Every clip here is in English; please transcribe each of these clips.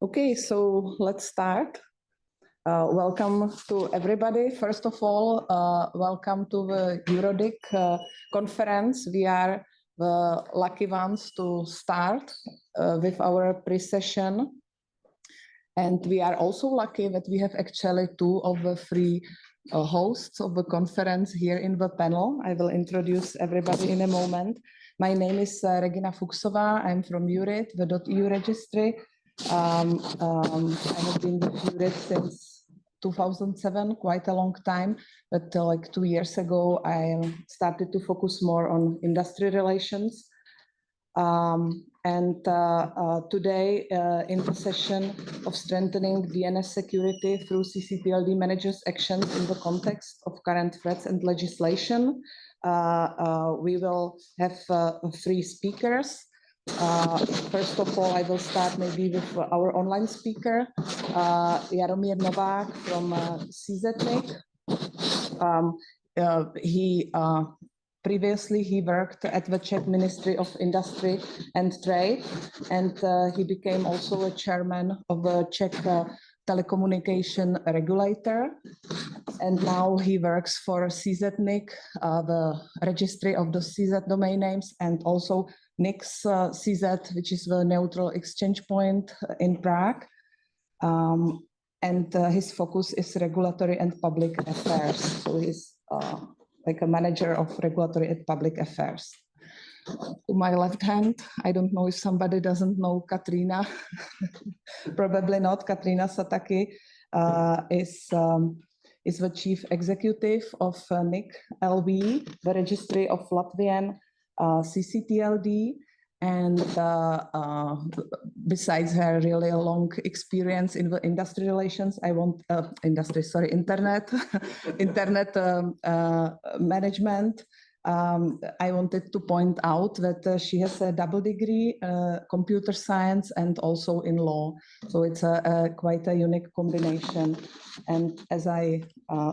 Okay, so let's start. Welcome to everybody. First of all, welcome to the EuroDIG conference. We are the lucky ones to start with our pre-session. And we are also lucky that we have actually two of the three hosts of the conference here in the panel. I will introduce everybody in a moment. My name is Regina Fuchsová. I'm from EuroDIG, the .eu registry. I have been with EuroDIG since 2007, quite a long time, but like 2 years ago, I started to focus more on industry relations. Today, in the session of strengthening DNS security through ccTLD managers' actions in the context of current threats and legislation, we will have three speakers. First of all, I will start maybe with our online speaker, Jaromír Novák from ccTLD. Previously, he worked at the Czech Ministry of Industry and Trade, and he became also a chairman of the Czech telecommunication regulator. And now he works for ccNIC, the registry of the CZ domain names, and also NIC's CZ, which is the neutral exchange point in Prague. His focus is regulatory and public affairs. So he's like a manager of regulatory and public affairs. To my left hand, I don't know if somebody doesn't know Katrina. Probably not. Katrina Sataki is the chief executive of NIC LV, the registry of Latvian ccTLD. And besides her really long experience in the industry relations, internet, internet management, I wanted to point out that she has a double degree, computer science and also in law. So it's quite a unique combination. And as I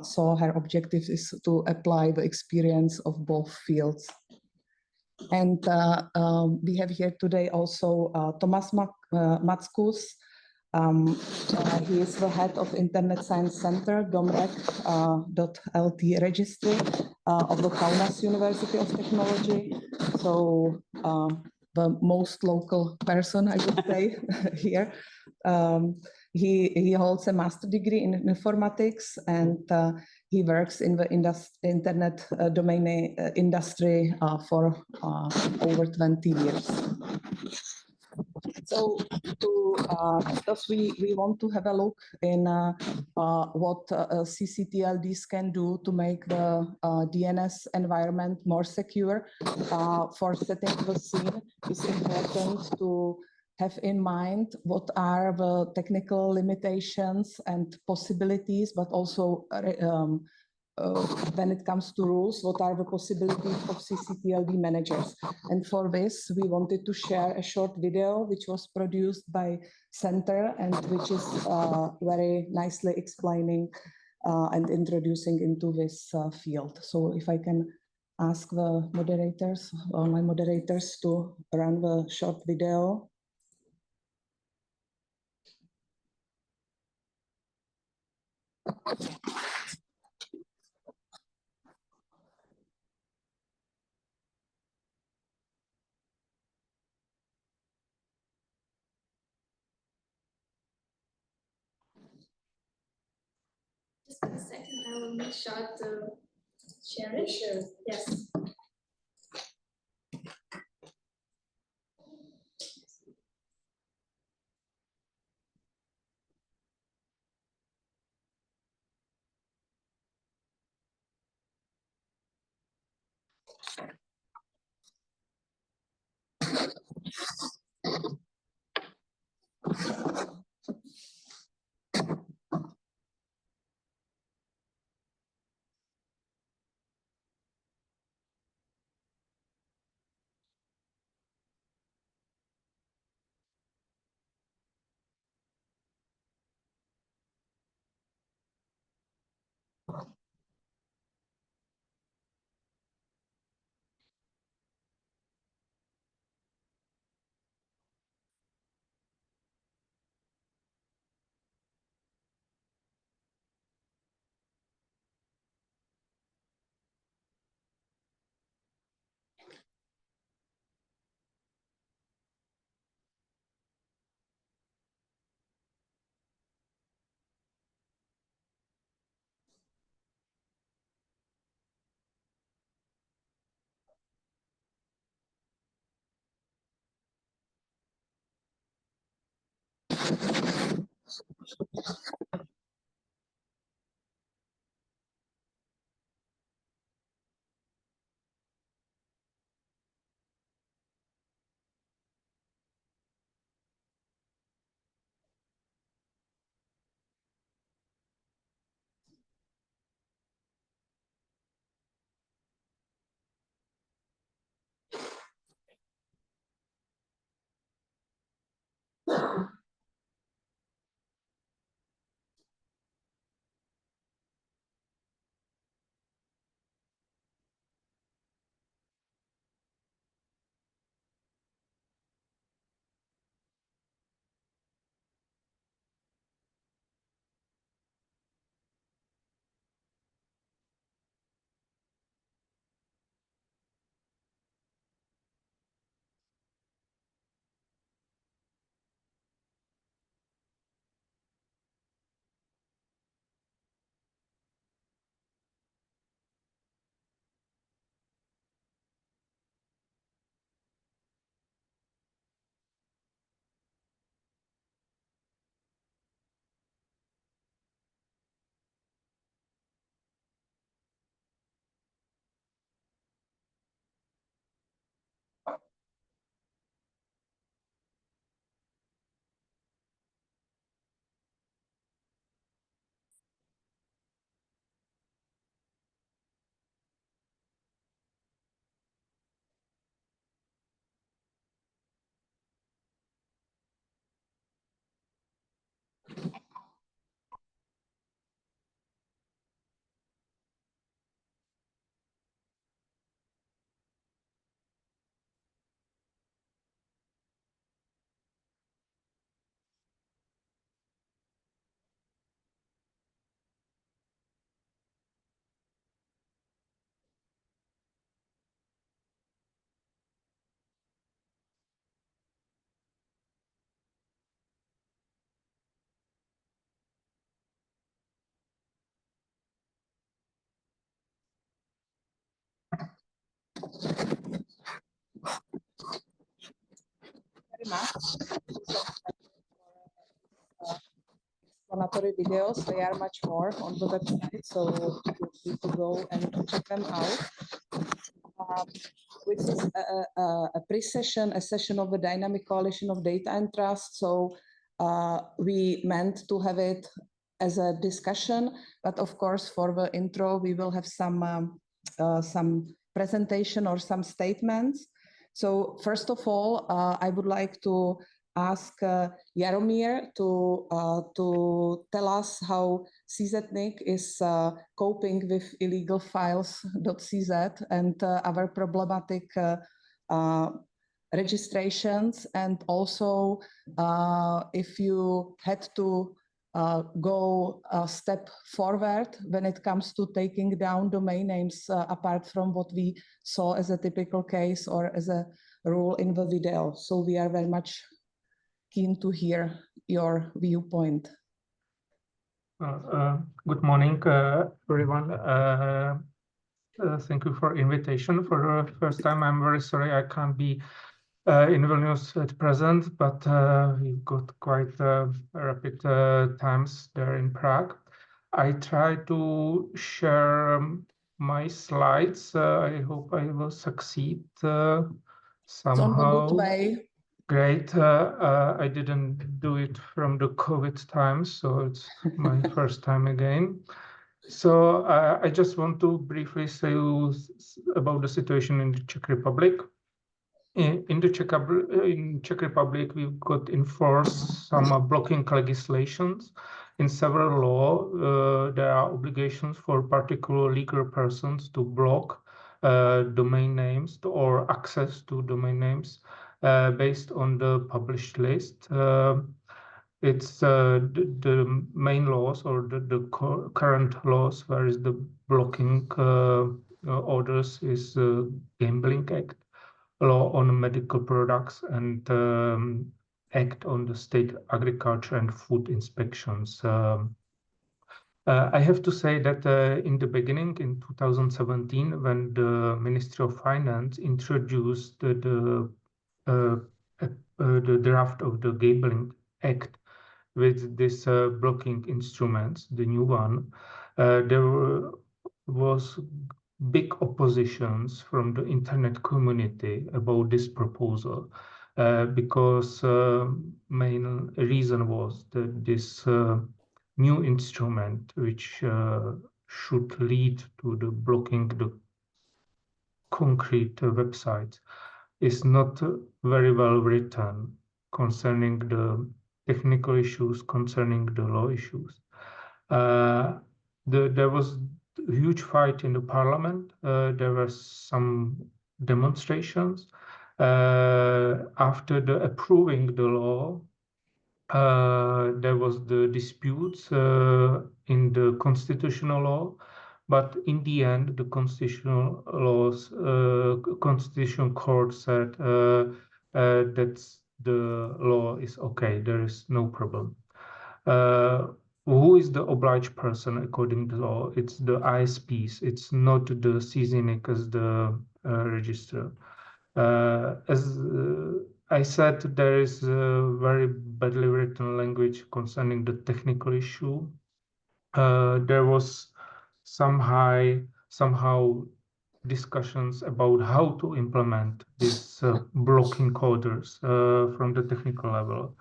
saw, her objective is to apply the experience of both fields. And we have here today also Tomas Mackus. He is the head of Internet Science Center, DOMREC.LT registry of the Kaunas University of Technology. So the most local person, I would say, here. He holds a master's degree in informatics, and he works in the internet domain industry for over 20 years. So because we want to have a look in what ccTLDs can do to make the DNS environment more secure, for setting the scene, it's important to have in mind what are the technical limitations and possibilities, but also when it comes to rules, what are the possibilities of ccTLD managers. And for this, we wanted to share a short video which was produced by Center and which is very nicely explaining and introducing into this field. So if I can ask the moderators, online moderators, to run the short video. Just a second, I will make sure to share it. Sure. Yes. Very much. Explanatory videos, they are much more on the website, so you need to go and check them out. Which is a pre-session, a session of the Dynamic Coalition of Data and Trust. So we meant to have it as a discussion, but of course for the intro we will have some presentation or some statements. So first of all, I would like to ask Jaromír to tell us how ccTLD is coping with illegal files.cz and other problematic registrations, and also if you had to go a step forward when it comes to taking down domain names, apart from what we saw as a typical case or as a rule in the video. So we are very much keen to hear your viewpoint. Good morning, everyone. Thank you for invitation for the first time. I'm very sorry I can't be in Vilnius at present, but we've got quite rapid times there in Prague. I try to share my slides. I hope I will succeed somehow. It's on a good way. Great. I didn't do it from the COVID times, so it's my first time again. So I just want to briefly say about the situation in the Czech Republic. In the Czech Republic, we've got in force some blocking legislations. In several laws, there are obligations for particular legal persons to block domain names or access to domain names based on the published list. It's the main laws or the current laws where is the blocking orders is Gambling Act, Law on Medical Products, and Act on the State Agriculture and Food Inspections. I have to say that in the beginning, in 2017, when the Ministry of Finance introduced the draft of the Gambling Act with this blocking instruments, the new one, there was big oppositions from the internet community about this proposal, because main reason was that this new instrument, which should lead to the blocking the concrete websites, is not very well written concerning the technical issues, concerning the law issues. There was a huge fight in the parliament. There were some demonstrations. After the approving the law, there was the disputes in the constitutional law, but in the end, the constitutional court said that the law is okay, there is no problem. Who is the obliged person according to the law? It's the ISPs. It's not the ccTLD as the registrar. As I said, there is a very badly written language concerning the technical issue. There was somehow discussions about how to implement this blocking orders from the technical level.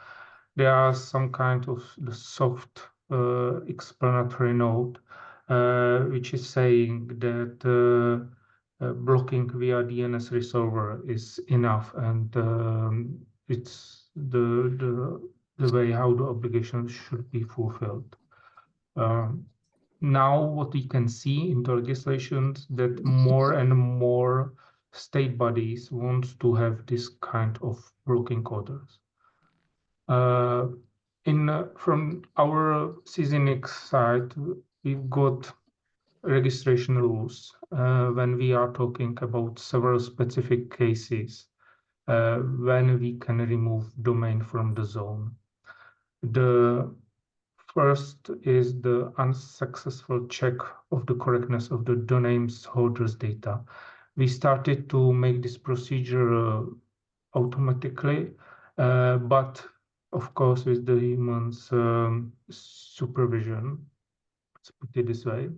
There are some kind of the soft explanatory note, which is saying that blocking via DNS resolver is enough, and it's the way how the obligations should be fulfilled. Now what we can see in the legislations that more and more state bodies want to have this kind of blocking orders. From our ccTLD side, we've got registration rules when we are talking about several specific cases when we can remove domain from the zone. The first is the unsuccessful check of the correctness of the domain holder's data. we started to make this procedure automatically, but of course with the human's supervision, let's put it this way.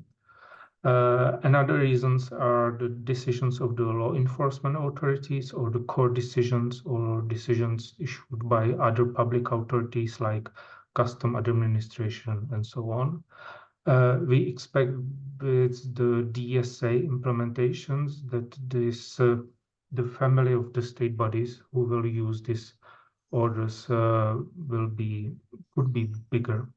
Another reasons are the decisions of the law enforcement authorities or the court decisions or decisions issued by other public authorities like custom administration and so on. We expect with the DSA implementations that the family of the state bodies who will use these orders could be bigger.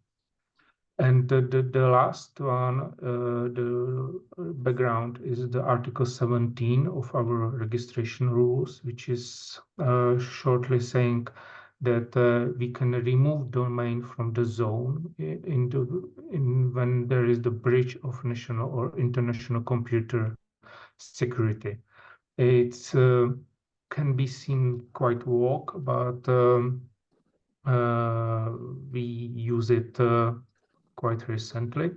And the last one, the background is the Article 17 of our registration rules, which is shortly saying that we can remove domain from the zone when there is the breach of national or international computer security. It can be seen quite vague, but we use it quite recently.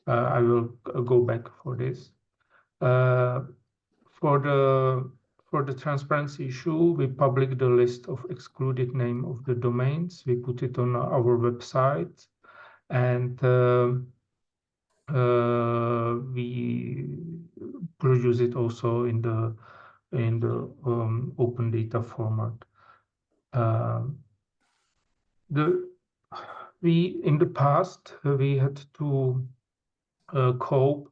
I will go back for this. For the transparency issue, we published the list of excluded name of the domains. We put it on our website, and we produce it also in the open data format. In the past, we had to cope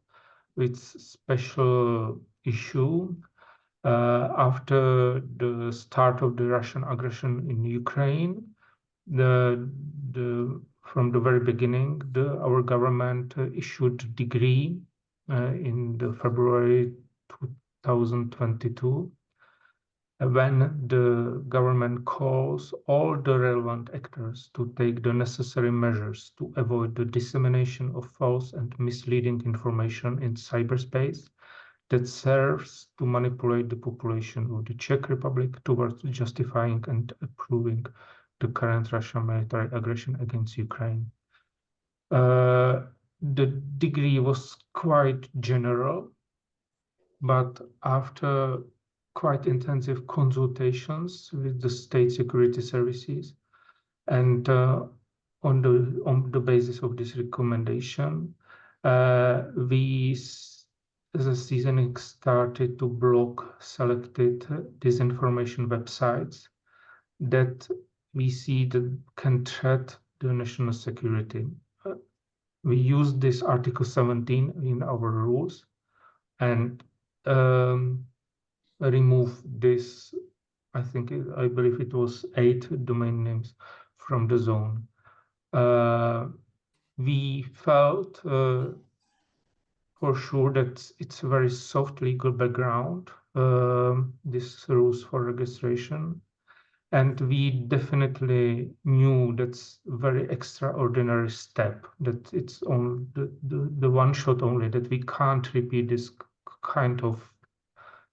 with special issue after the start of the Russian aggression in Ukraine. From the very beginning, our government issued decree in the February 2022. When the government calls all the relevant actors to take the necessary measures to avoid the dissemination of false and misleading information in cyberspace that serves to manipulate the population of the Czech Republic towards justifying and approving the current Russian military aggression against Ukraine. The decree was quite general, but after quite intensive consultations with the state security services, and on the basis of this recommendation, we, as a seasoning, started to block selected disinformation websites that we see that can threat the national security. We use this Article 17 in our rules and remove this, I believe it was 8 domain names from the zone. We felt for sure that it's a very soft legal background, this rules for registration. And we definitely knew that's a very extraordinary step, that it's on the one shot only, that we can't repeat this kind of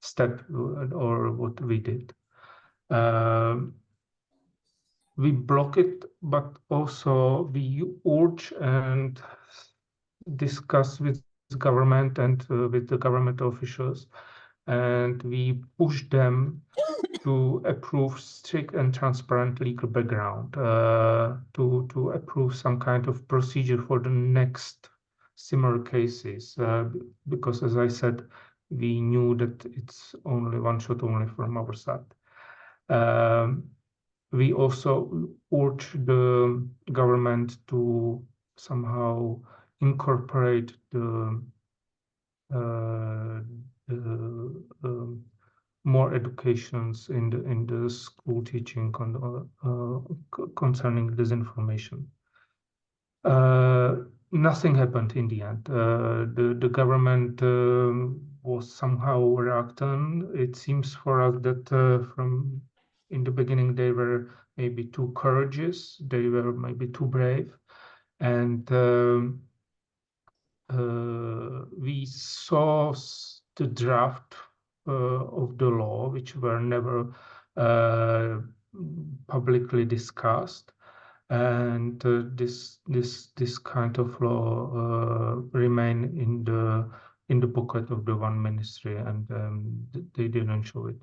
step or what we did. We block it, but also we urge and discuss with government and with the government officials, and we push them to approve strict and transparent legal background, to approve some kind of procedure for the next similar cases, because as I said, we knew that it's only one shot only from our side. We also urge the government to somehow incorporate the more educations in the school teaching concerning disinformation. Nothing happened in the end. The government was somehow reluctant. It seems for us that from in the beginning they were maybe too courageous. They were maybe too brave, and we saw the draft of the law, which were never publicly discussed, and this kind of law remain in the pocket of the one ministry, and they didn't show it.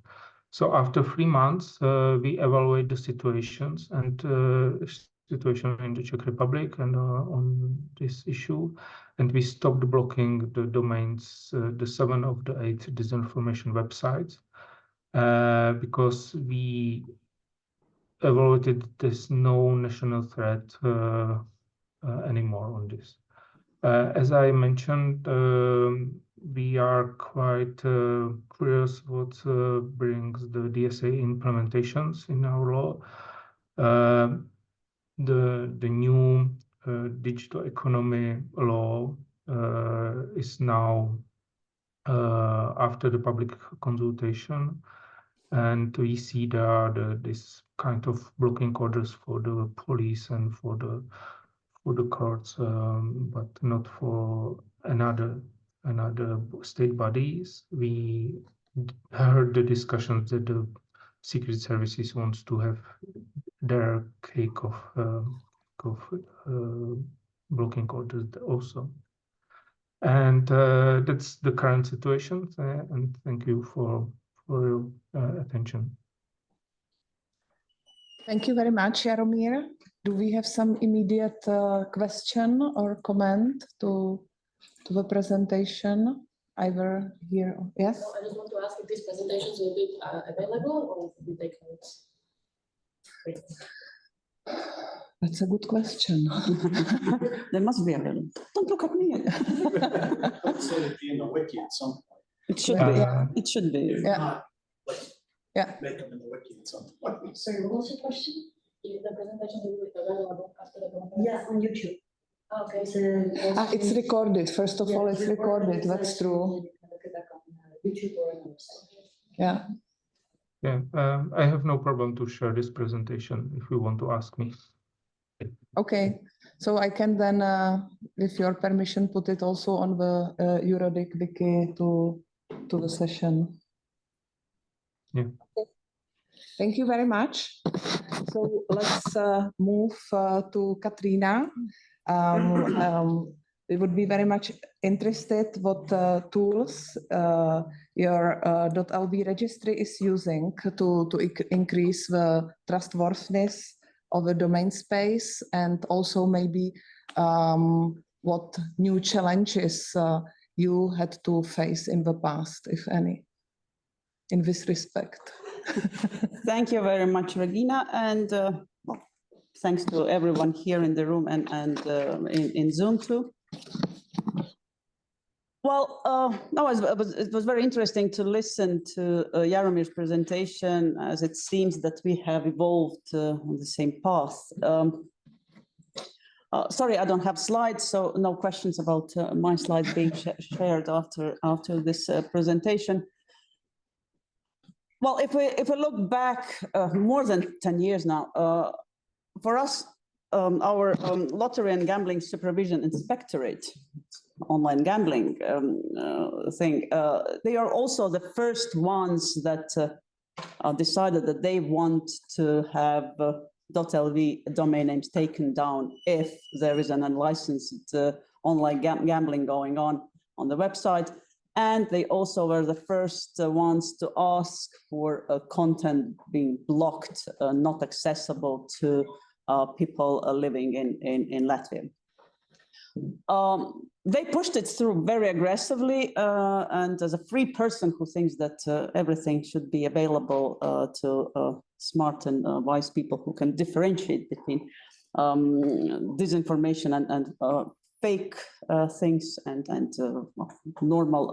So after 3 months, we evaluate the situations and situation in the Czech Republic and on this issue, and we stopped blocking the domains, the 7 of the 8 disinformation websites, because we evaluated there's no national threat anymore on this. As I mentioned, we are quite curious what brings the DSA implementations in our law. The new digital economy law is now after the public consultation, and we see this kind of blocking orders for the police and for the courts, but not for another state bodies. We heard the discussions that the secret services wants to have their cake of blocking orders also. And that's the current situation, and thank you for your attention. Thank you very much, Jaromír. Do we have some immediate question or comment to the presentation? Either here, yes? No, I just want to ask if these presentations will be available or will we take notes? That's a good question. They must be available. Don't look at me. It said it'd be in the wiki at some point. It should be. It should be. If Yeah. not, like, Yeah. make them in the wiki at some point. Sorry, what was your question? If the presentation will be available after the conference? Yeah, on YouTube. Okay. It's recorded. First of all, it's recorded. That's true. You can look it back on YouTube or on our website. Yeah. Yeah, I have no problem to share this presentation if you want to ask me. Okay. So I can then, with your permission, put it also on the EuroDIG wiki to the session. Yeah. Okay. Thank you very much. So let's move to Katrina. We would be very much interested what tools your .lv registry is using to increase the trustworthiness of the domain space, and also maybe what new challenges you had to face in the past, if any, in this respect. Thank you very much, Regina, and well, thanks to everyone here in the room and in Zoom too. Well, no, it was very interesting to listen to Jaromír's presentation, as it seems that we have evolved on the same path. Sorry, I don't have slides, so no questions about my slides being shared after this presentation. Well, if we look back more than 10 years now, for us, our Lottery and Gambling Supervision Inspectorate, online gambling thing, they are also the first ones that decided that they want to have .lv domain names taken down if there is an unlicensed online gambling going on the website. And they also were the first ones to ask for content being blocked, not accessible to people living in Latvia. They pushed it through very aggressively, and as a free person who thinks that everything should be available to smart and wise people who can differentiate between disinformation and fake things and normal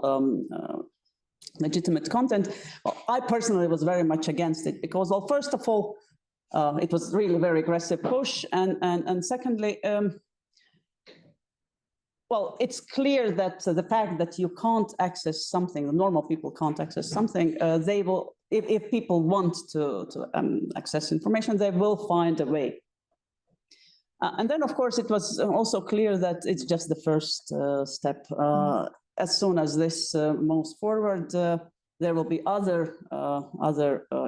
legitimate content. Well, I personally was very much against it because, well, first of all, it was really very aggressive push, and secondly, well, it's clear that the fact that you can't access something, the normal people can't access something, they will, if people want to access information, they will find a way. And then, of course, it was also clear that it's just the first step. As soon as this moves forward, there will be other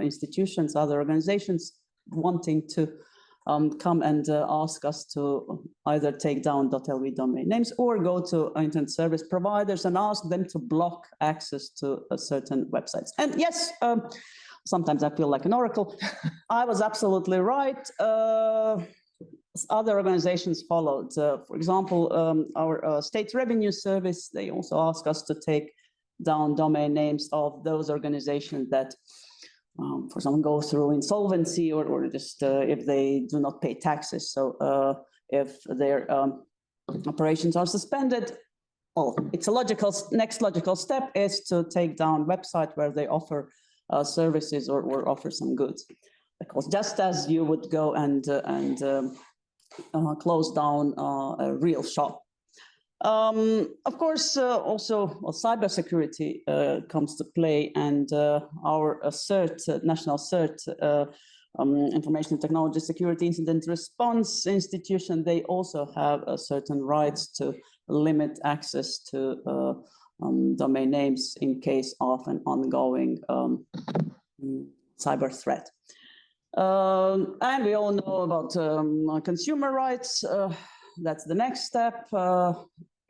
institutions, other organizations wanting to come and ask us to either take down .lv domain names or go to internet service providers and ask them to block access to certain websites. And yes, sometimes I feel like an oracle. I was absolutely right. Other organizations followed. For example, our state revenue service, they also ask us to take down domain names of those organizations that, for example, go through insolvency or just if they do not pay taxes. So if their operations are suspended, well, it's a next logical step is to take down website where they offer services or offer some goods. Because just as you would go and close down a real shop. Of course, also cybersecurity comes to play, and our CERT, National CERT, Information Technology Security Incident Response Institution, they also have certain rights to limit access to domain names in case of an ongoing cyber threat. And we all know about consumer rights. That's the next step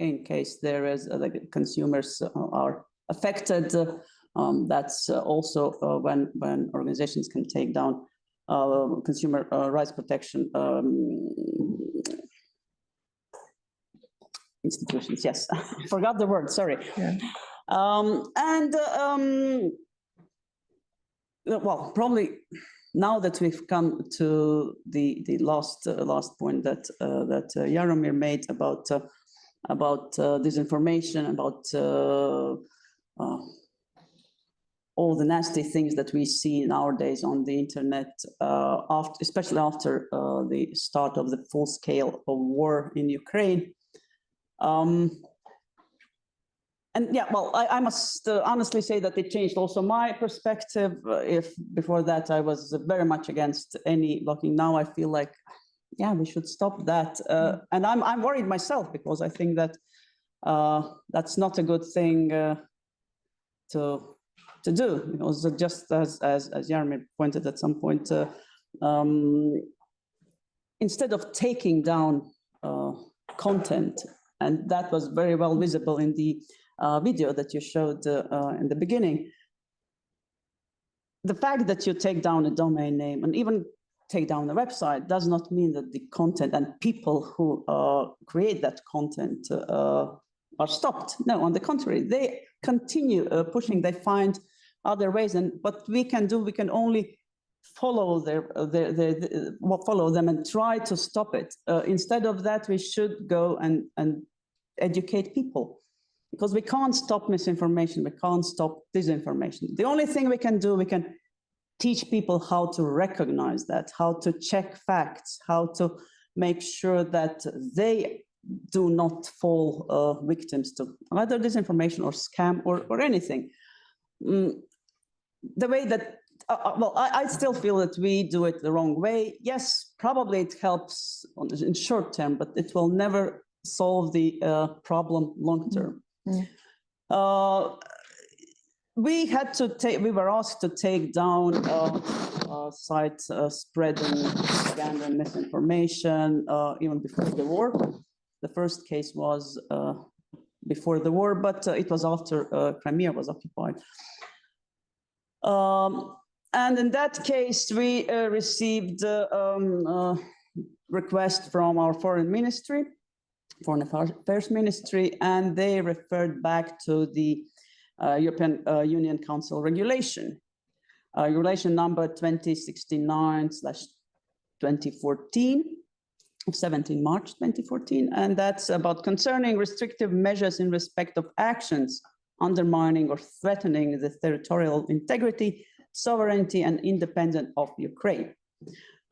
in case there is the consumers are affected. That's also when organizations can take down consumer rights protection institutions. Yes, forgot the word. Sorry. Yeah. Well, probably. Now that we've come to the last point that Jaromir made about disinformation, about all the nasty things that we see nowadays on the internet, especially after the start of the full-scale war in Ukraine. And yeah, well, I must honestly say that it changed also my perspective. If before that I was very much against any blocking, now I feel like, yeah, we should stop that. And I'm worried myself because I think that that's not a good thing to do. Because just as Jaromir pointed at some point, instead of taking down content, and that was very well visible in the video that you showed in the beginning. The fact that you take down a domain name and even take down the website does not mean that the content and people who create that content are stopped. No, on the contrary, they continue pushing. They find other ways, and what we can do, we can only follow follow them and try to stop it. Instead of that, we should go and educate people. Because we can't stop misinformation, we can't stop disinformation. The only thing we can do, we can teach people how to recognize that, how to check facts, how to make sure that they do not fall victims to either disinformation or scam or anything. The way that, well, I still feel that we do it the wrong way. Yes, probably it helps in short term, but it will never solve the problem long term. We were asked to take down sites spreading propaganda and misinformation even before the war. The first case was before the war, but it was after Crimea was occupied. And in that case, we received a request from our Foreign Affairs Ministry, and they referred back to the European Union Council regulation, regulation number 2069/2014 of 17 March 2014, and that's about concerning restrictive measures in respect of actions undermining or threatening the territorial integrity, sovereignty, and independence of Ukraine.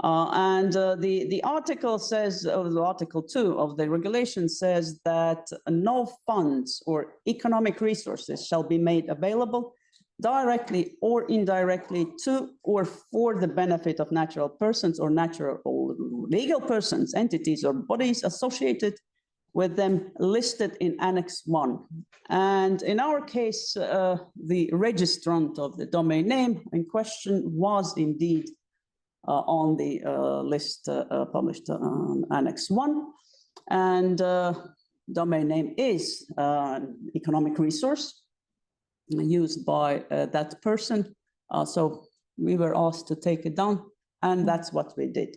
The article says, Article 2 of the regulation says that no funds or economic resources shall be made available directly or indirectly to or for the benefit of natural persons or natural or legal persons, entities or bodies associated with them listed in Annex 1. And in our case, the registrant of the domain name in question was indeed on the list published on Annex 1. And domain name is economic resource used by that person. So we were asked to take it down, and that's what we did.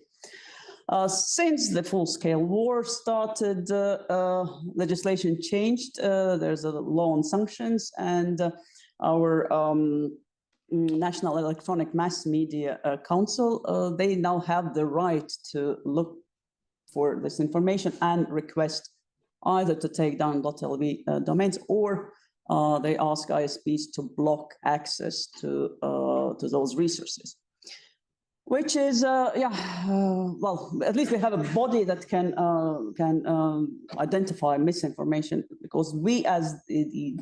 Since the full-scale war started, legislation changed. There's a law on sanctions, and our National Electronic Mass Media Council, they now have the right to look for this information and request either to take down .lv domains, or they ask ISPs to block access to those resources. Which is, well, at least we have a body that can identify misinformation, because we as the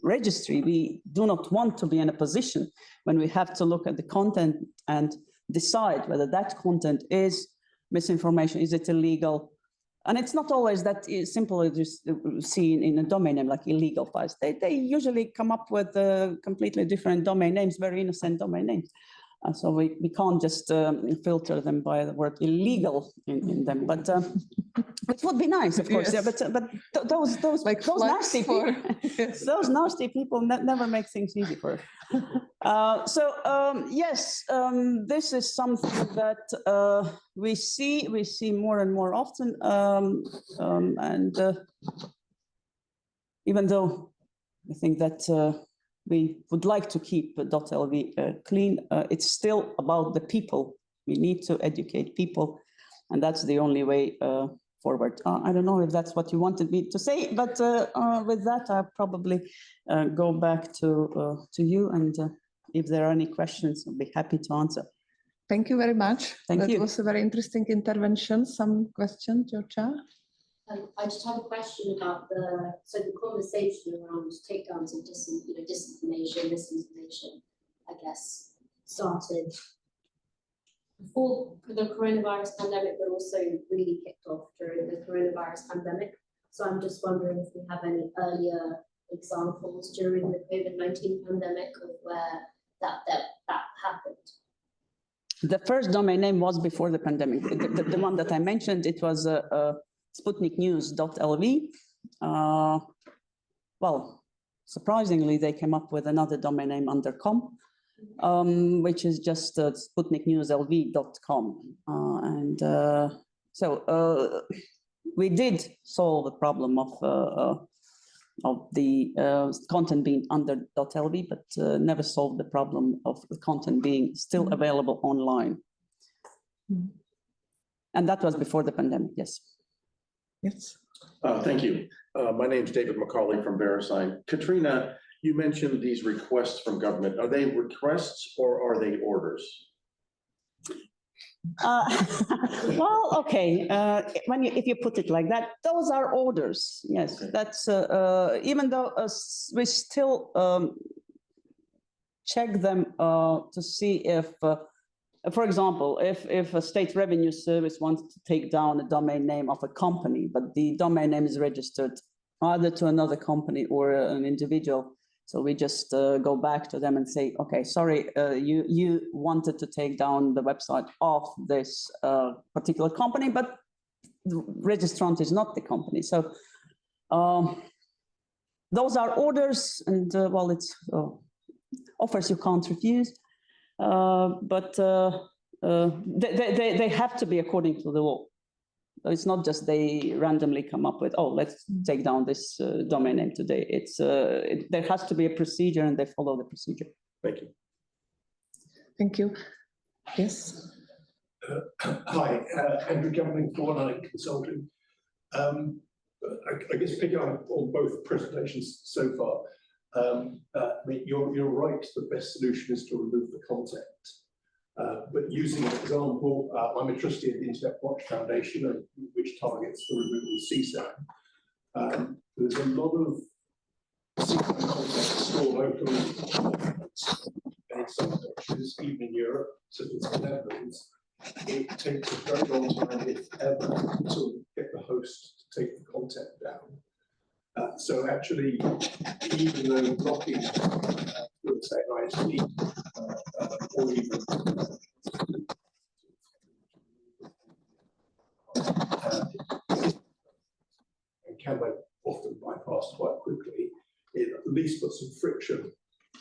registry, we do not want to be in a position when we have to look at the content and decide whether that content is misinformation, is it illegal? And it's not always that simple as you see in a domain name, like illegal files. They usually come up with completely different domain names, very innocent domain names. So we can't just filter them by the word illegal in them, but which would be nice, of course. Yes. Yeah, but those like those nasty people, yes. Those nasty people never make things easy for us. Yes, this is something that we see more and more often, and even though I think that. We would like to keep .lv clean. It's still about the people. We need to educate people, and that's the only way forward. I don't know if that's what you wanted me to say, but with that, I'll probably go back to you, and if there are any questions, I'll be happy to answer. Thank you very much. Thank you. That was a very interesting intervention. Some question, Georgia? I just have a question about the conversation around takedowns of disinformation, misinformation, I guess, started before the coronavirus pandemic, but also really kicked off during the coronavirus pandemic. So I'm just wondering if we have any earlier examples during the COVID-19 pandemic of where that happened. The first domain name was before the pandemic. The one that I mentioned, it was sputniknews.lv. Well, surprisingly, they came up with another domain name under .com, which is just sputniknewslv.com. So we did solve the problem of the content being under .lv, but never solved the problem of the content being still available online. And that was before the pandemic, yes. Yes. Thank you. My name is David McCauley from VeriSign. Katrina, you mentioned these requests from government. Are they requests or are they orders? Well, okay. If you put it like that, those are orders. Yes, okay. That's even though we still check them to see if. For example, if a state revenue service wants to take down a domain name of a company, but the domain name is registered either to another company or an individual, so we just go back to them and say, okay, sorry, you wanted to take down the website of this particular company, but the registrant is not the company. So those are orders, and well, it's offers you can't refuse. But they have to be according to the law. It's not just they randomly come up with, oh, let's take down this domain name today. It's there has to be a procedure, and they follow the procedure. Thank you. Thank you. Yes. Hi, Andrew Gambling, for Consulting. I guess picking up on both presentations so far. I mean, you're right, the best solution is to remove the content. But using an example, I'm a trustee of the Internet Watch Foundation, which targets the removal of CSAM. There's a lot of CSAM content stored locally in some countries, even in Europe, such as the Netherlands. It takes a very long time, if ever, to get the host to take the content down. So actually, even though blocking would say ISP or even can be often bypassed quite quickly. It at least puts some friction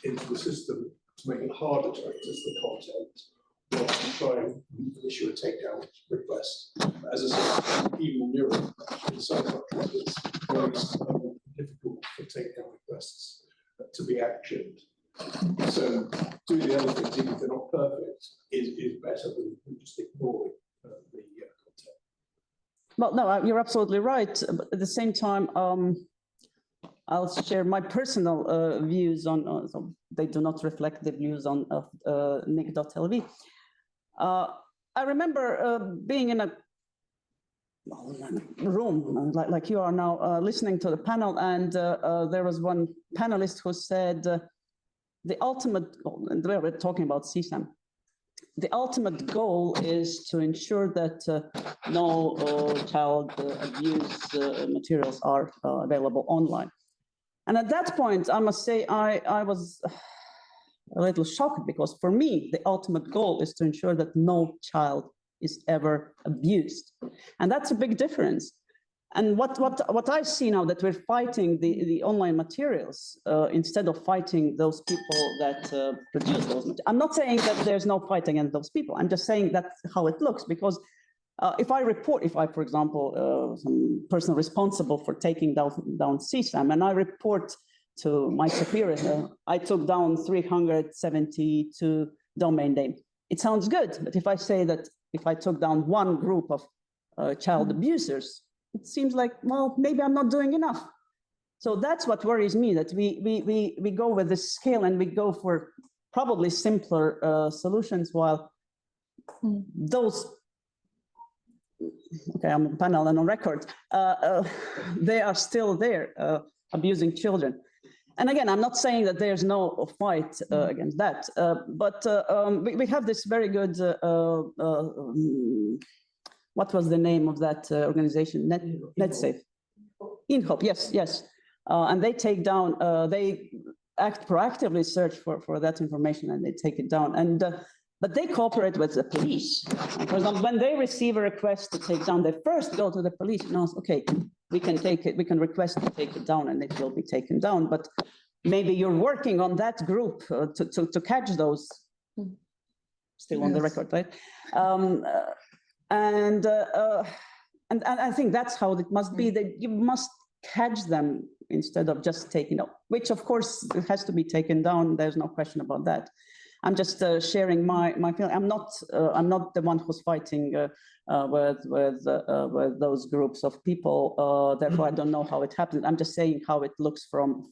into the system to make it harder to access the content, whilst trying to issue a takedown request. As I said, even in Europe, in some countries, it's very difficult for takedown requests to be actioned. So doing the other things, even if they're not perfect, is better than just ignoring the content. Well, no, you're absolutely right. But at the same time, I'll share my personal views on, so they do not reflect the views on ccTLD. I remember being in a room like you are now, listening to the panel, and there was one panelist who said the ultimate goal, and we were talking about CSAM, the ultimate goal is to ensure that no child abuse materials are available online. And at that point, I must say, I was a little shocked, because for me, the ultimate goal is to ensure that no child is ever abused. And that's a big difference. And what I see now, that we're fighting the online materials instead of fighting those people that produce those materials. I'm not saying that there's no fight against those people. I'm just saying that's how it looks, because if I, for example, some person responsible for taking down CSAM, and I report to my superior, I took down 372 domain names. It sounds good, but if I say that if I took down one group of child abusers, it seems like, well, maybe I'm not doing enough. So that's what worries me, that we go with this scale and we go for probably simpler solutions, while those, okay, I'm on panel and on record, they are still there abusing children. And again, I'm not saying that there's no fight against that, but we have this very good, what was the name of that organization? NetSafe. InHope, yes. And they take down, they proactively search for that information, and they take it down. And but they cooperate with the police. For example, when they receive a request to take down, they first go to the police and ask, okay, we can take it, we can request to take it down, and it will be taken down. But maybe you're working on that group to catch those. Still on the record, right? And I think that's how it must be, that you must catch them instead of just taking up, which of course it has to be taken down. There's no question about that. I'm just sharing my feeling. I'm not the one who's fighting with those groups of people. Therefore, I don't know how it happens. I'm just saying how it looks from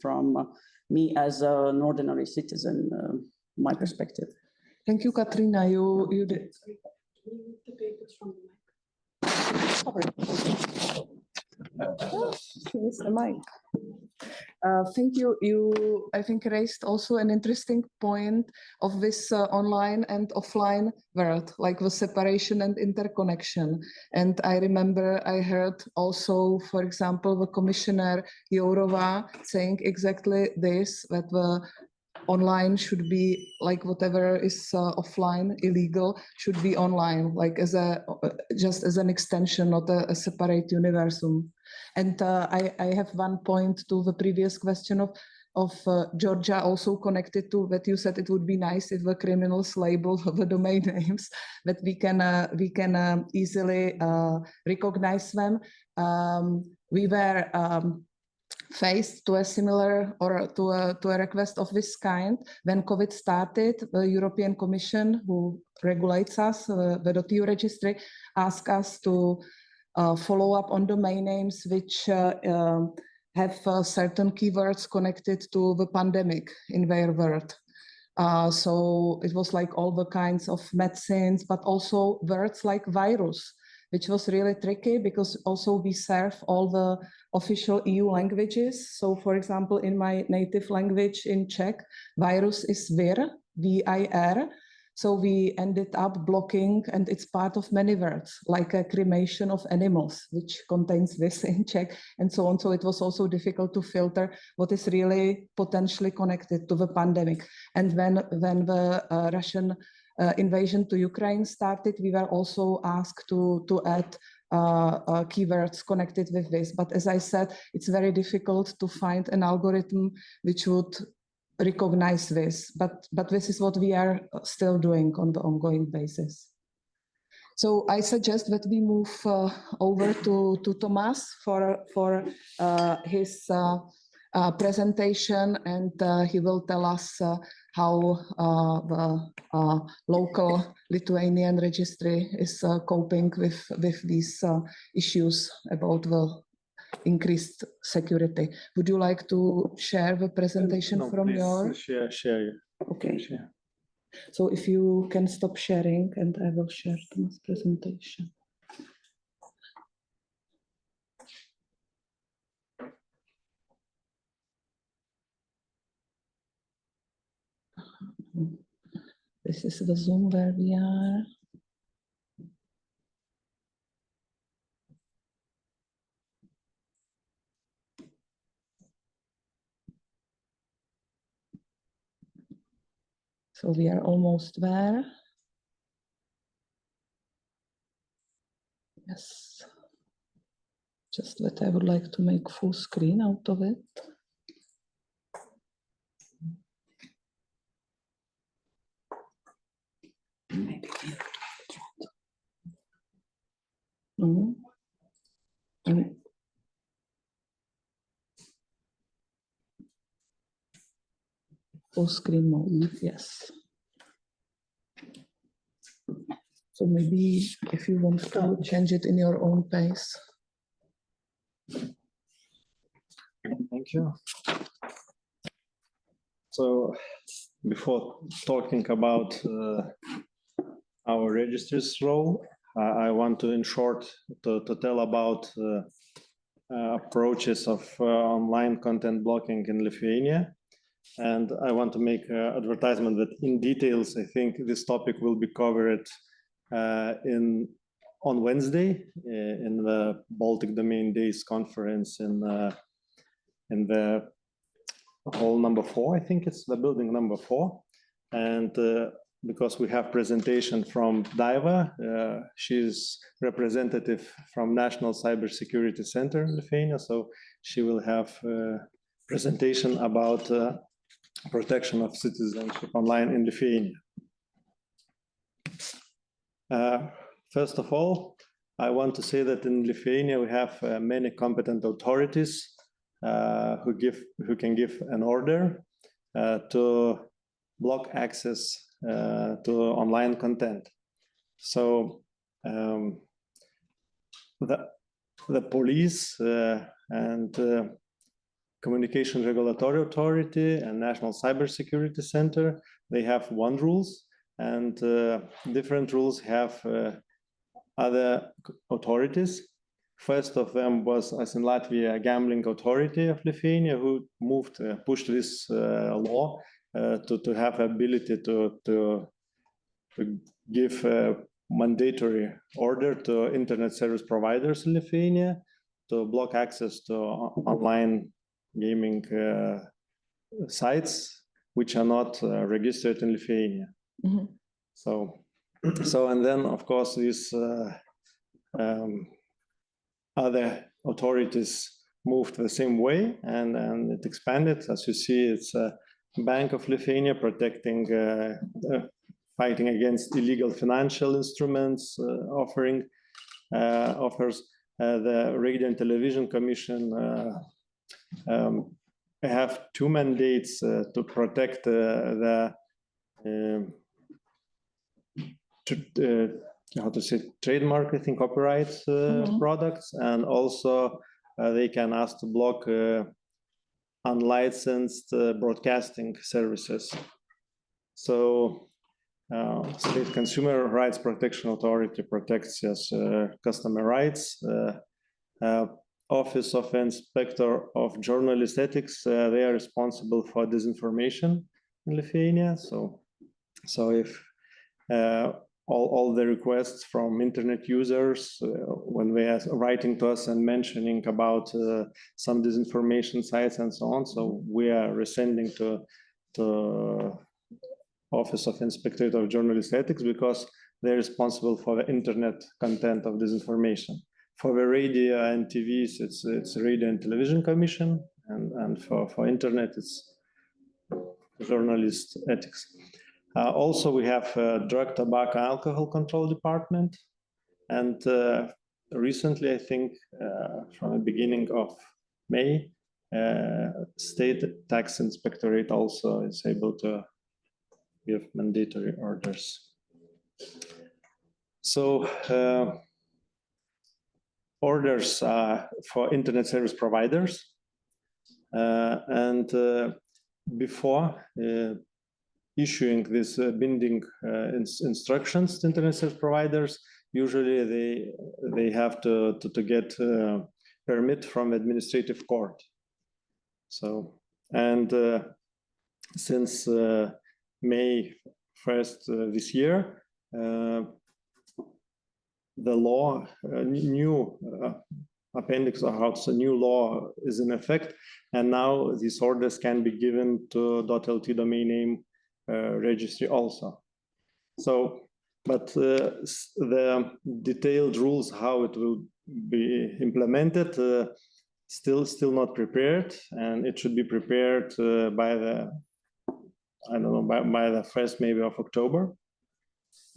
me as an ordinary citizen, my perspective. Thank you, Katrina. You did. The papers from the mic. Here's the mic. Thank you. You, I think, raised also an interesting point of this online and offline world, like the separation and interconnection. And I remember I heard also, for example, the Commissioner Jourova saying exactly this, that the online should be like whatever is offline illegal should be online, like as a just as an extension, not a separate universum. And I have one point to the previous question of Georgia, also connected to that. You said it would be nice if the criminals label the domain names, that we can easily recognize them. We were faced to a similar, or to a request of this kind when COVID started. The European Commission, who regulates us, the .eu registry, asked us to follow up on domain names which have certain keywords connected to the pandemic in their word. So it was like all the kinds of medicines, but also words like virus, which was really tricky, because also we serve all the official EU languages. So for example, in my native language in Czech, virus is vir, V-I-R. So we ended up blocking, and it's part of many words, like a cremation of animals, which contains this in Czech, and so on. So it was also difficult to filter what is really potentially connected to the pandemic. And when the Russian invasion to Ukraine started, we were also asked to add keywords connected with this. But as I said, it's very difficult to find an algorithm which would recognize this. But this is what we are still doing on the ongoing basis. So I suggest that we move over to Thomas for his presentation, and he will tell us how the local Lithuanian registry is coping with these issues about the increased security. Would you like to share the presentation No, from please your? share. Okay. Share. So if you can stop sharing, and I will share Thomas' presentation. This is the Zoom where we are. So we are almost there. Yes. Just that I would like to make full screen out of it. Maybe no. Full screen mode, yes. So maybe if you want to change it in your own pace. Thank you. So before talking about our registry's role, I want to, in short, to tell about approaches of online content blocking in Lithuania. And I want to make an advertisement that in details, I think this topic will be covered on Wednesday in the Baltic Domain Days conference in the hall number 4. I think it's the building number 4. And because we have presentation from Daiva, she's representative from National Cybersecurity Center in Lithuania. So she will have a presentation about protection of citizenship online in Lithuania. First of all, I want to say that in Lithuania we have many competent authorities who can give an order to block access to online content. So the police and Communication Regulatory Authority and National Cybersecurity Center, they have one rules, and different rules have other authorities. First of them was, as in Latvia, Gambling Authority of Lithuania, who pushed this law to have ability to give a mandatory order to internet service providers in Lithuania to block access to online gaming sites which are not registered in Lithuania. Mm-hmm. So and then of course these other authorities moved the same way, and it expanded. As you see, it's Bank of Lithuania protecting, fighting against illegal financial instruments, offers. The Radio and Television Commission have two mandates to protect trademark, I think, copyright products, and also they can ask to block unlicensed broadcasting services. So State Consumer Rights Protection Authority protects customer rights. Office of Inspector of Journalist Ethics, they are responsible for disinformation in Lithuania. So if all the requests from internet users, when they are writing to us and mentioning about some disinformation sites and so on, so we are resending to Office of Inspectorate of Journalist Ethics, because they're responsible for the internet content of disinformation. For the radio and TVs, it's Radio and Television Commission, and for internet, it's journalist ethics. Also, we have Drug, Tobacco, Alcohol Control Department, and recently, I think, from the beginning of May, State Tax Inspectorate also is able to give mandatory orders. So orders for internet service providers, and before issuing these binding instructions to internet service providers, usually they have to get permit from administrative court. So, and since May 1st this year, the law, new appendix of House, a new law is in effect, and now these orders can be given to .lt domain name registry also. So, but the detailed rules how it will be implemented still not prepared, and it should be prepared by the, I don't know, by the 1st maybe of October.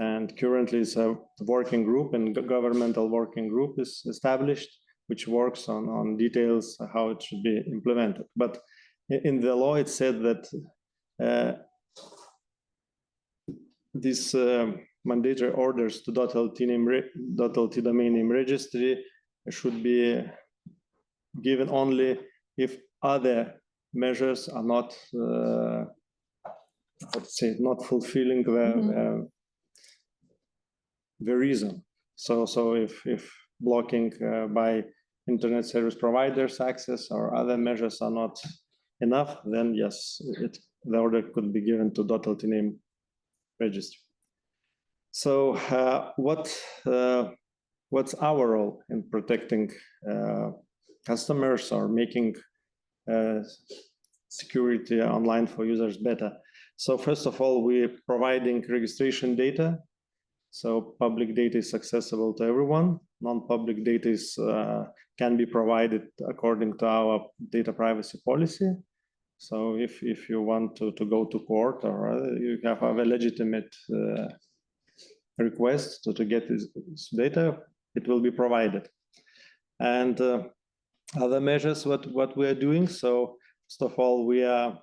And currently it's a working group, and governmental working group is established, which works on details how it should be implemented. But in the law, it said that these mandatory orders to .lt domain name registry should be given only if other measures are not, let's say, not fulfilling the reason. So if blocking by internet service providers access or other measures are not enough, then yes, the order could be given to .lt name registry. So what's our role in protecting customers or making security online for users better? So first of all, we're providing registration data. So public data is accessible to everyone. Non-public data is, can be provided according to our data privacy policy. So if you want to go to court or you have a legitimate request to get this data, it will be provided. And other measures, what we are doing. So first of all, we are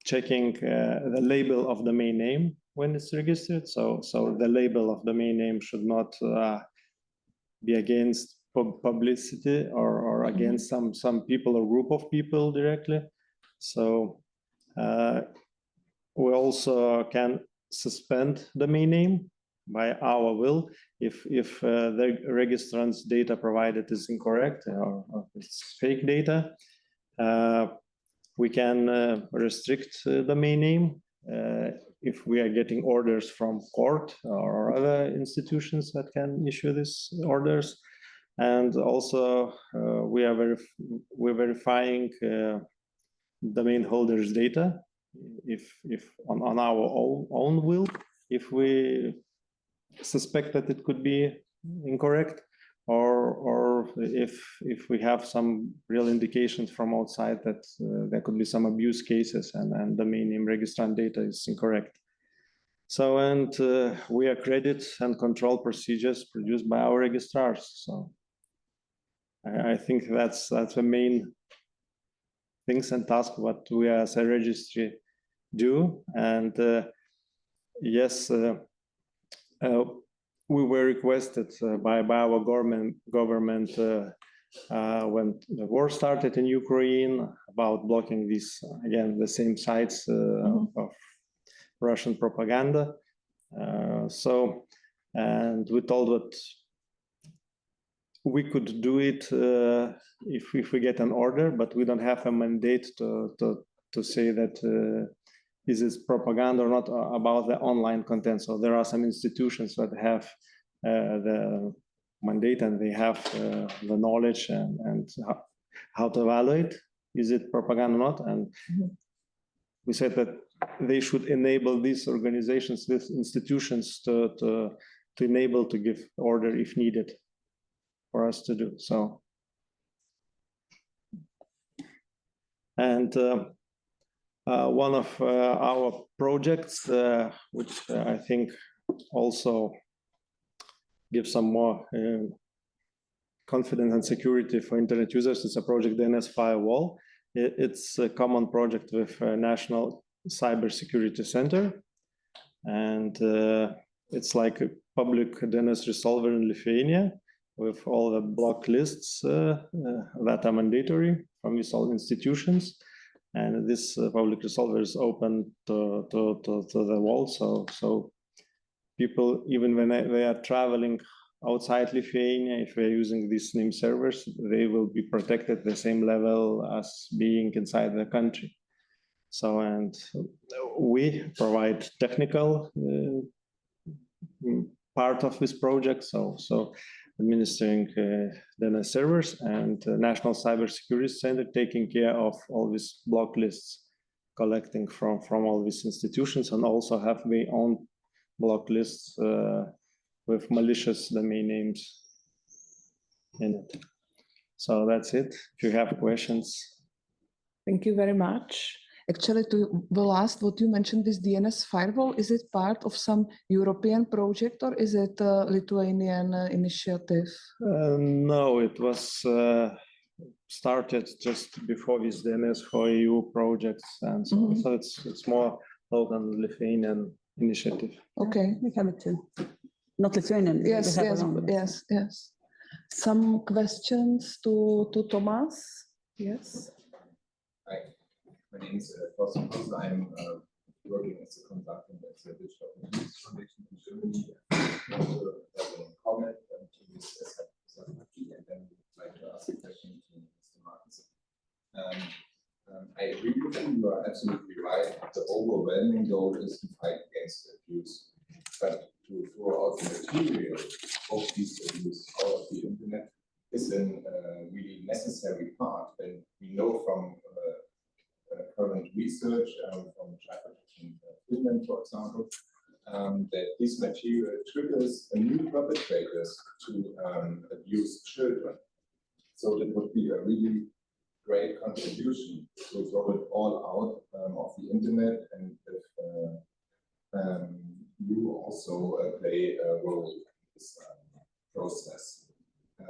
checking the label of domain name when it's registered. So the label of domain name should not be against publicity or against some people or group of people directly. So we also can suspend domain name by our will if the registrant's data provided is incorrect or it's fake data. We can restrict domain name if we are getting orders from court or other institutions that can issue these orders. And also we're verifying domain holders' data if on our own will, if we suspect that it could be incorrect, or if we have some real indications from outside that there could be some abuse cases and domain name registrant data is incorrect. So, and we accredit and control procedures produced by our registrars. So I think that's the main things and tasks what we as a registry do. And yes, we were requested by our government when the war started in Ukraine about blocking these, again, the same sites of Russian propaganda. So, and we told that we could do it if we get an order, but we don't have a mandate to say that is this propaganda or not about the online content. So there are some institutions that have the mandate and they have the knowledge and how to evaluate, is it propaganda or not? And we said that they should enable these organizations, these institutions to enable to give order if needed. for us to do. So, and one of our projects, which I think also gives some more confidence and security for internet users, is a project DNS Firewall. It's a common project with National Cybersecurity Center, and it's like a public DNS resolver in Lithuania with all the block lists that are mandatory from all institutions. And this public resolver is open to the world. So people, even when they are traveling outside Lithuania, if they're using these name servers, they will be protected at the same level as being inside the country. So, and we provide technical part of this project. So administering DNS servers, and National Cybersecurity Center taking care of all these block lists, collecting from all these institutions, and also have their own block lists with malicious domain names in it. So that's it. If you have questions. Thank you very much. Actually, to the last, what you mentioned, this DNS firewall, is it part of some European project, or is it a Lithuanian initiative? No, it was started just before this DNS for EU projects, and so, so it's more local Lithuanian initiative. Okay. We have it too. Not Lithuanian. Yes, we have yes, our own. yes. Some questions to Thomas? Yes. Hi, my name is Thorsten Kuss. I'm working as a consultant at the Digital News Foundation in Germany. I have a comment to Ms. Trustworthy, and then I'd like to ask a question to Mr. Marcus. I agree with you. You are absolutely right. The overwhelming goal is to fight against abuse, but to throw out the material of these abuse out of the internet is a really necessary part. And we know from current research from Finland, for example, that this material triggers new perpetrators to abuse children. So that would be a really great contribution to throw it all out of the internet, and if you also play a role in this process.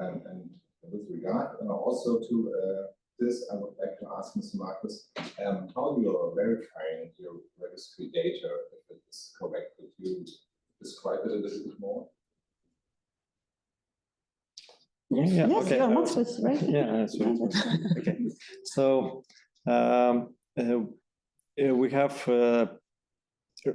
And with regard also to this, I would like to ask Mr. Marcus how you are verifying your registry data, if it is correct. Could you describe it a little bit more? Yeah, Yes, okay. you're Marcus, right? Yeah, that's right. Okay. So we have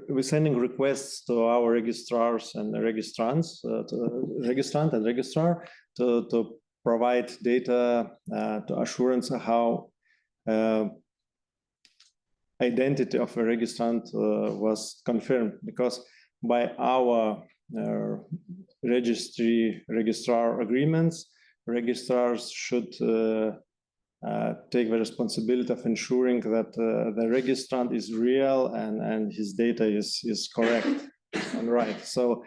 we're sending requests to our registrars and registrants, to registrant and registrar, to provide data to assurance how identity of a registrant was confirmed, because by our registrar agreements, registrars should take the responsibility of ensuring that the registrant is real and his data is correct and right. So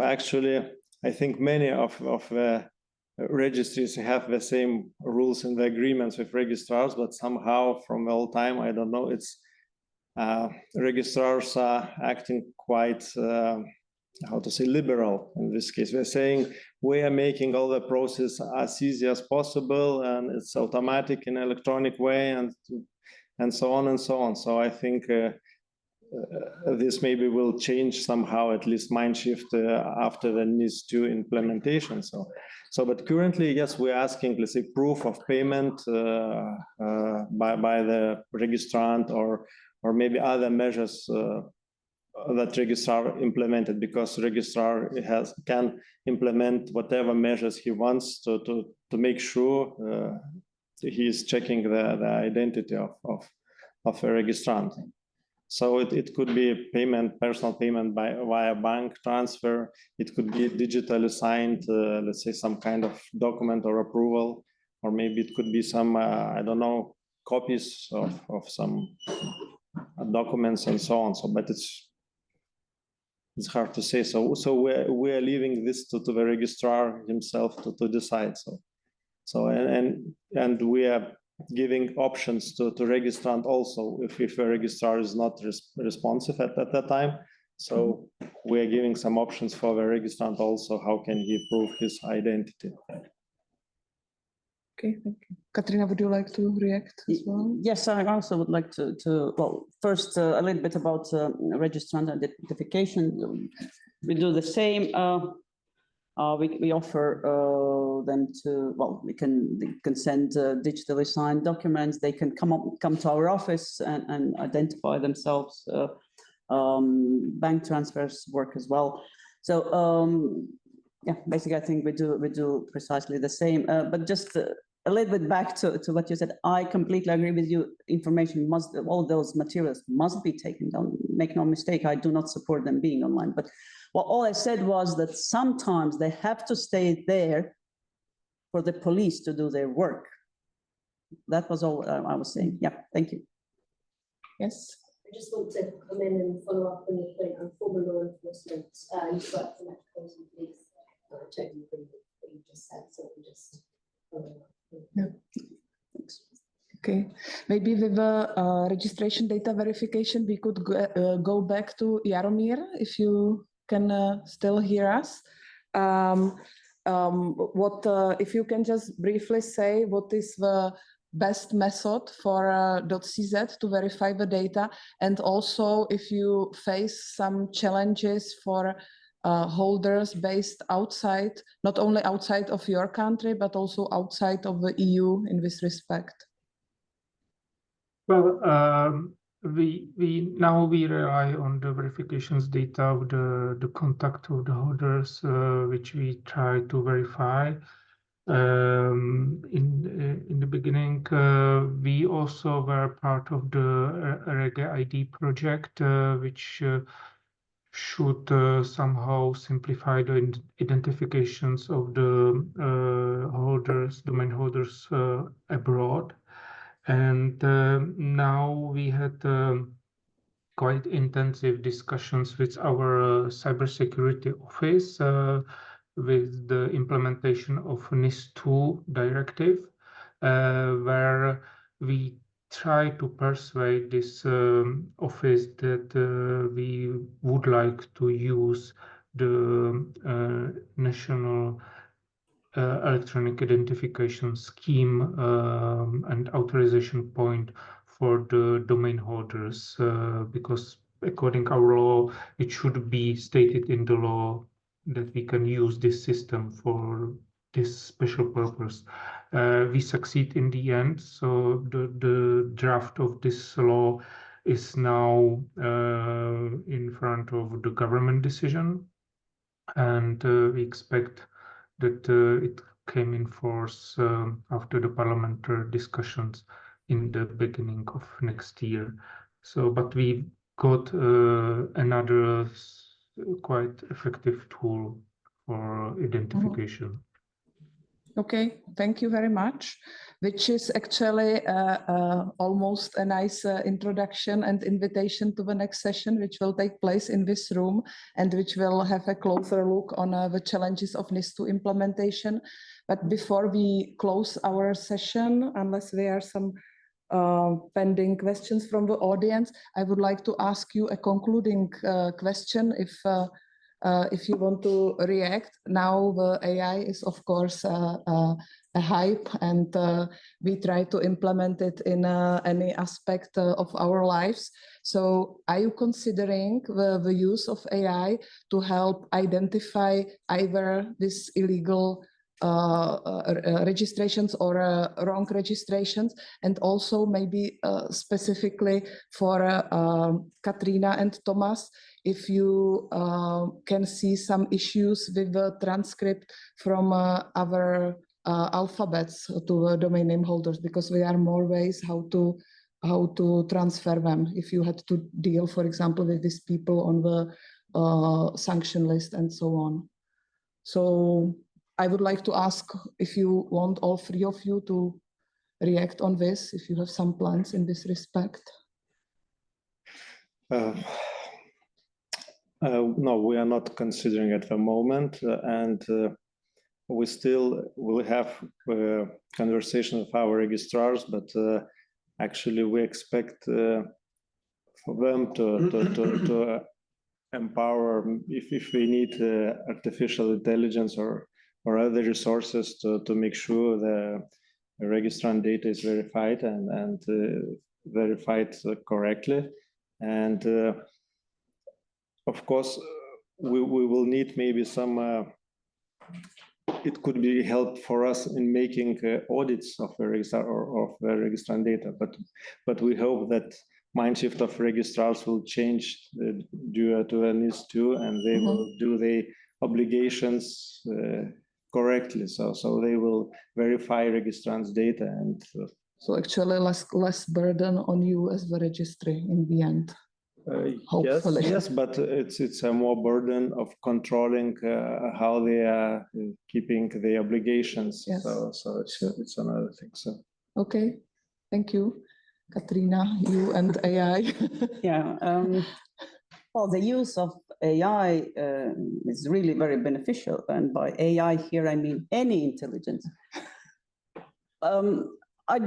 actually, I think many of the registries have the same rules in the agreements with registrars, but somehow from all time, I don't know, it's registrars are acting quite how to say, liberal in this case. We're saying we are making all the process as easy as possible, and it's automatic in electronic way, and so on and so on. So I think this maybe will change somehow, at least mind shift after the NIS2 implementation. So but currently, yes, we're asking, let's say, proof of payment by the registrant, or maybe other measures that registrar implemented, because registrar can implement whatever measures he wants to make sure he is checking the identity of a registrant. So it could be payment, personal payment via bank transfer. It could be digitally signed, let's say some kind of document or approval, or maybe it could be some, I don't know, copies of some documents and so on. So, but it's it's hard to say. So we're leaving this to the registrar himself to decide. So and we are giving options to registrant also if a registrar is not responsive at that time. So we're giving some options for the registrant also. How can he prove his identity? Okay, thank you. Katrina, would you like to react as well? Yes, I also would like to well, first a little bit about registrant identification. We do the same. We offer them to, well, they can send digitally signed documents. They can come to our office and identify themselves. Bank transfers work as well. So yeah, basically, I think we do precisely the same. But just a little bit back to what you said, I completely agree with you. Information all those materials must be taken down. Make no mistake, I do not support them being online. But all I said was that sometimes they have to stay there for the police to do their work. That was all I was saying. Yeah, thank you. Yes. I just want to come in and follow up on your point on former law enforcement. You work for Metropolitan Police. I totally agree with what you just said. So I'm just following up. Yeah. Thanks. Okay, maybe with the registration data verification, we could go back to Jaromír, if you can still hear us. If you can just briefly say what is the best method for .cz to verify the data, and also if you face some challenges for holders based outside, not only outside of your country, but also outside of the EU in this respect. Well, we rely on the verifications data of the contact of the holders, which we try to verify. In the beginning, we also were part of the EuroDIG project, which should somehow simplify the identifications of the holders, domain holders abroad. And now we had quite intensive discussions with our cybersecurity office with the implementation of NIS2 directive, where we try to persuade this office that we would like to use the national electronic identification scheme and authorization point for the domain holders, because according to our law, it should be stated in the law that we can use this system for this special purpose. We succeed in the end, so the draft of this law is now in front of the government decision, and we expect that it came in force after the parliamentary discussions in the beginning of next year. So, but we got another quite effective tool for identification. Okay, thank you very much, which is actually almost a nice introduction and invitation to the next session, which will take place in this room and which will have a closer look on the challenges of NIS2 implementation. But before we close our session, unless there are some pending questions from the audience, I would like to ask you a concluding question if you want to react. Now the AI is of course a hype, and we try to implement it in any aspect of our lives. So are you considering the use of AI to help identify either this illegal registrations or wrong registrations, and also maybe specifically for Katrina and Thomas, if you can see some issues with the transcript from other alphabets to the domain name holders, because there are more ways how to transfer them if you had to deal, for example, with these people on the sanction list and so on. So I would like to ask if you want all three of you to react on this, if you have some plans in this respect. No, we are not considering at the moment, and we still will have conversation with our registrars, but actually we expect for them to empower if we need artificial intelligence or other resources to make sure the registrant data is verified and verified correctly. And of course, we will need maybe some, it could be help for us in making audits of the registrar or of the registrant data, but we hope that mindshift of registrars will change due to the NIS2, and they will do the obligations correctly. So they will verify registrants' data, and so actually less burden on you as the registry in the end. Hopefully. Yes, but it's a more burden of controlling how they are keeping the obligations. Yes. So it's another thing. So okay, thank you, Katrina. You and AI. Yeah. Well, the use of AI is really very beneficial, and by AI here I mean any intelligence. I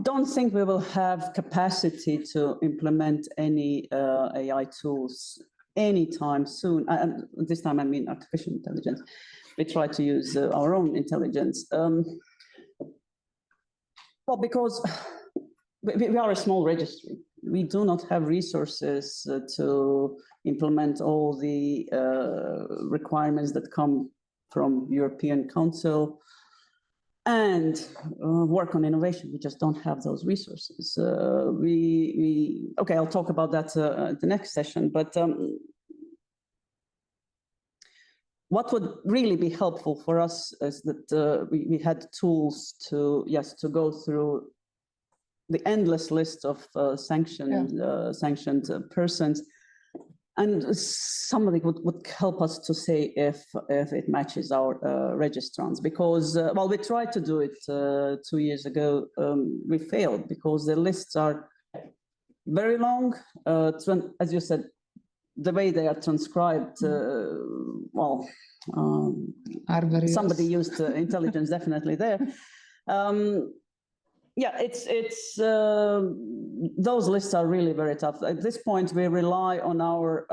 don't think we will have capacity to implement any AI tools anytime soon. And this time I mean artificial intelligence. We try to use our own intelligence. Well, because we are a small registry. We do not have resources to implement all the requirements that come from European Council and work on innovation. We just don't have those resources. Okay, I'll talk about that at the next session, but what would really be helpful for us is that we had tools to go through the endless list of sanctioned persons, and somebody would help us to say if it matches our registrants. Because well, we tried to do it 2 years ago. We failed because the lists are very long. As you said, the way they are transcribed, well, somebody used intelligence definitely there. Yeah, it's those lists are really very tough. At this point, we rely on our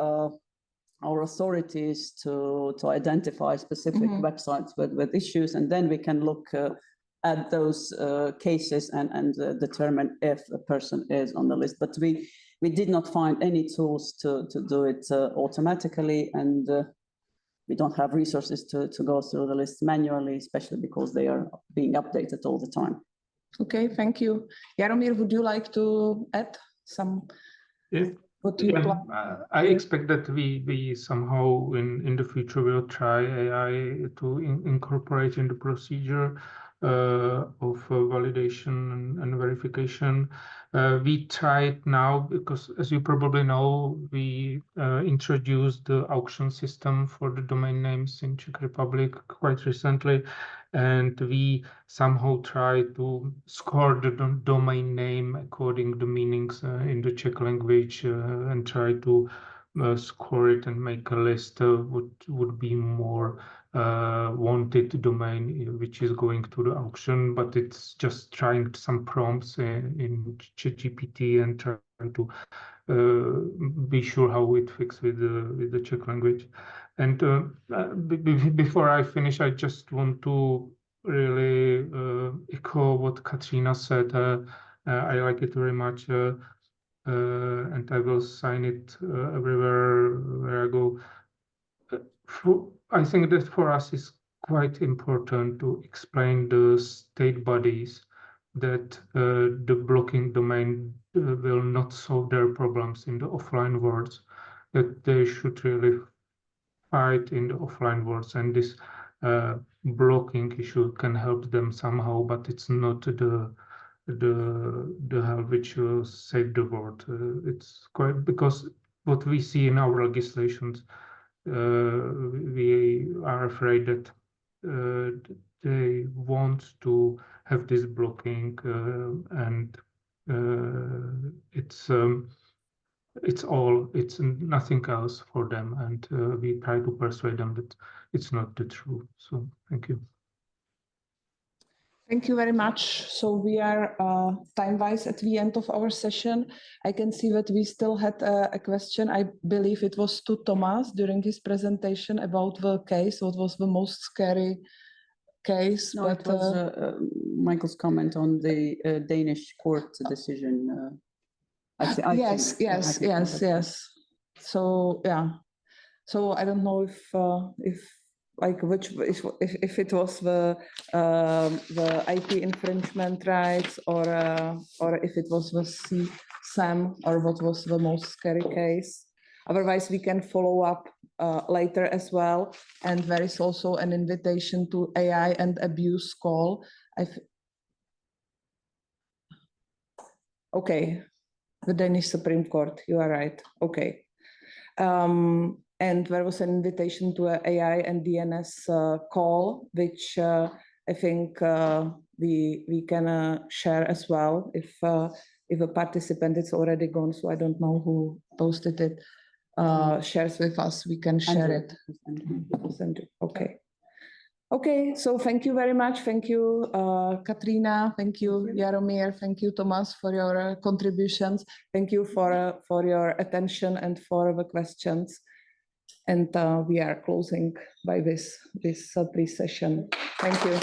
authorities to identify specific websites with issues, and then we can look at those cases and determine if a person is on the list. But we did not find any tools to do it automatically, and we don't have resources to go through the list manually, especially because they are being updated all the time. Okay, thank you. Jaromír, would you like to add some? Yeah. I expect that we somehow in the future will try AI to incorporate in the procedure of validation and verification. We tried now because, as you probably know, we introduced the auction system for the domain names in Czech Republic quite recently, and we somehow try to score the domain name according to the meanings in the Czech language and try to score it and make a list of what would be more wanted domain which is going to the auction, but it's just trying some prompts in ChatGPT and trying to be sure how it fits with the Czech language. And before I finish, I just want to really echo what Katrina said. I like it very much, and I will sign it everywhere where I go. I think that for us is quite important to explain the state bodies that the blocking domain will not solve their problems in the offline worlds, that they should really fight in the offline worlds, and this blocking issue can help them somehow, but it's not the help which will save the world. It's quite, because what we see in our legislations, we are afraid that they want to have this blocking, and it's it's nothing else for them, and we try to persuade them that it's not the truth. So thank you. Thank you very much. So we are time-wise at the end of our session. I can see that we still had a question. I believe it was to Thomas during his presentation about the case. What was the most scary case? No, it was Michael's comment on the Danish court decision. Yes. So yeah. So I don't know if like if it was the IP infringement rights or if it was the SAM or what was the most scary case. Otherwise, we can follow up later as well. And there is also an invitation to AI and abuse call. Okay, the Danish Supreme Court. You are right. Okay. And there was an invitation to an AI and DNS call, which I think we can share as well if a participant is already gone. So I don't know who posted it. Shares with us. We can share it. Okay. Okay. So thank you very much. Thank you, Katrina. Thank you, Jaromír. Thank you, Thomas, for your contributions. Thank you for your attention and for the questions. And we are closing by this pre-session. Thank you.